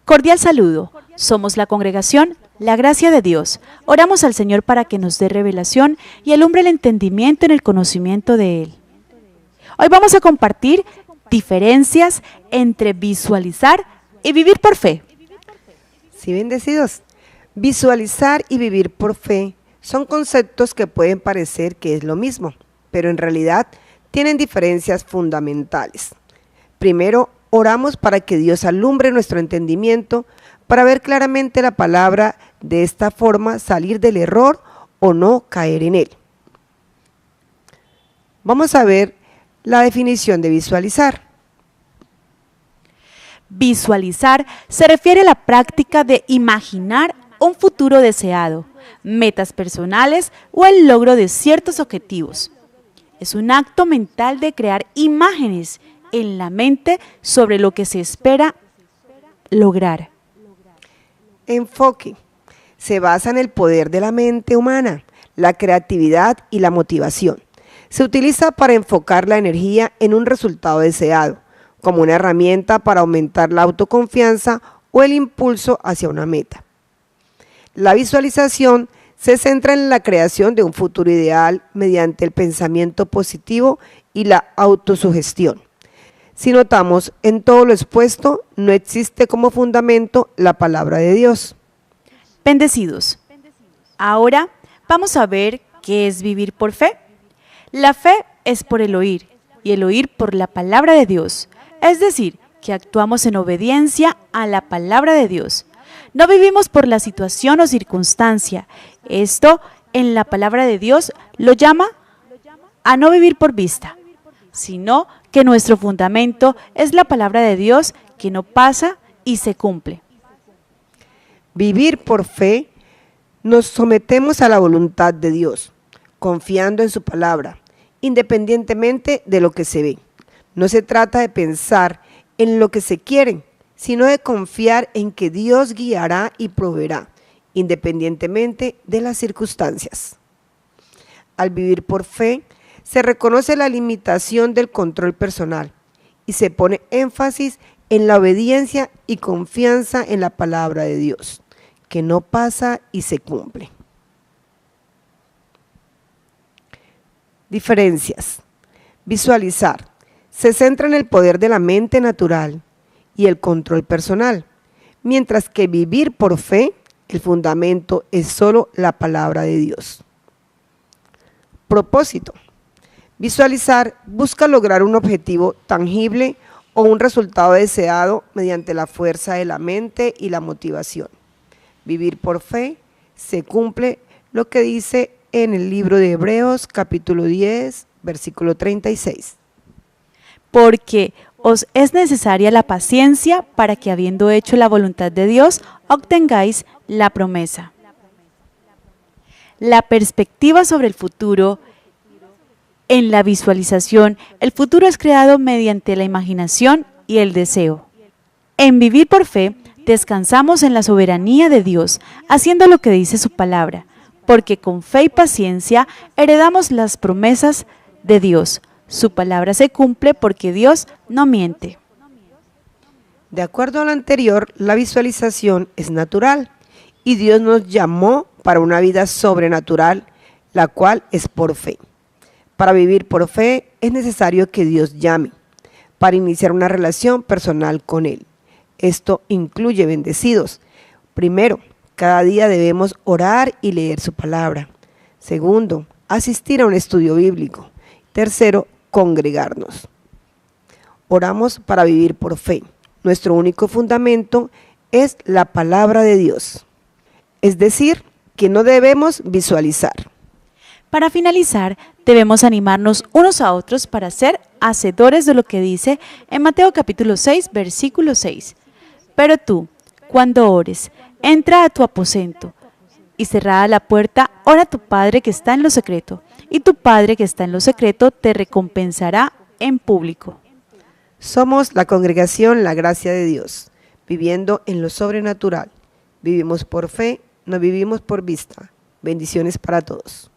Cordial saludo. Somos la congregación La Gracia de Dios. Oramos al Señor para que nos dé revelación y alumbre el entendimiento en el conocimiento de Él. Hoy vamos a compartir diferencias entre visualizar y vivir por fe. Sí, bendecidos. Visualizar y vivir por fe son conceptos que pueden parecer que es lo mismo, pero en realidad tienen diferencias fundamentales. Primero, oramos para que Dios alumbre nuestro entendimiento para ver claramente la palabra, de esta forma salir del error o no caer en él. Vamos a ver la definición de visualizar. Visualizar se refiere a la práctica de imaginar un futuro deseado, metas personales o el logro de ciertos objetivos. Es un acto mental de crear imágenes en la mente sobre lo que se espera lograr. Enfoque. Se basa en el poder de la mente humana, la creatividad y la motivación. Se utiliza para enfocar la energía en un resultado deseado, como una herramienta para aumentar la autoconfianza o el impulso hacia una meta. La visualización se centra en la creación de un futuro ideal mediante el pensamiento positivo y la autosugestión. Si notamos, en todo lo expuesto no existe como fundamento la palabra de Dios. Bendecidos. Ahora vamos a ver qué es vivir por fe. La fe es por el oír y el oír por la palabra de Dios. Es decir, que actuamos en obediencia a la palabra de Dios. No vivimos por la situación o circunstancia. Esto en la palabra de Dios lo llama a no vivir por vista, sino que nuestro fundamento es la palabra de Dios que no pasa y se cumple. Vivir por fe, nos sometemos a la voluntad de Dios, confiando en su palabra, independientemente de lo que se ve. No se trata de pensar en lo que se quiere, sino de confiar en que Dios guiará y proveerá, independientemente de las circunstancias. Al vivir por fe, se reconoce la limitación del control personal y se pone énfasis en la obediencia y confianza en la palabra de Dios, que no pasa y se cumple. Diferencias. Visualizar. Se centra en el poder de la mente natural y el control personal, mientras que vivir por fe, el fundamento es solo la palabra de Dios. Propósito. Visualizar busca lograr un objetivo tangible o un resultado deseado mediante la fuerza de la mente y la motivación. Vivir por fe se cumple lo que dice en el libro de Hebreos capítulo 10, versículo 36. Porque os es necesaria la paciencia para que, habiendo hecho la voluntad de Dios, obtengáis la promesa. La perspectiva sobre el futuro. En la visualización, el futuro es creado mediante la imaginación y el deseo. En vivir por fe, descansamos en la soberanía de Dios, haciendo lo que dice su palabra, porque con fe y paciencia heredamos las promesas de Dios. Su palabra se cumple porque Dios no miente. De acuerdo a lo anterior, la visualización es natural y Dios nos llamó para una vida sobrenatural, la cual es por fe. Para vivir por fe es necesario que Dios llame, para iniciar una relación personal con Él. Esto incluye, bendecidos. Primero, cada día debemos orar y leer su palabra. Segundo, asistir a un estudio bíblico. Tercero, congregarnos. Oramos para vivir por fe. Nuestro único fundamento es la palabra de Dios. Es decir, que no debemos visualizar. Para finalizar, debemos animarnos unos a otros para ser hacedores de lo que dice en Mateo capítulo 6, versículo 6. Pero tú, cuando ores, entra a tu aposento y cerrada la puerta, ora a tu Padre que está en lo secreto, y tu Padre que está en lo secreto te recompensará en público. Somos la congregación La Gracia de Dios, viviendo en lo sobrenatural. Vivimos por fe, no vivimos por vista. Bendiciones para todos.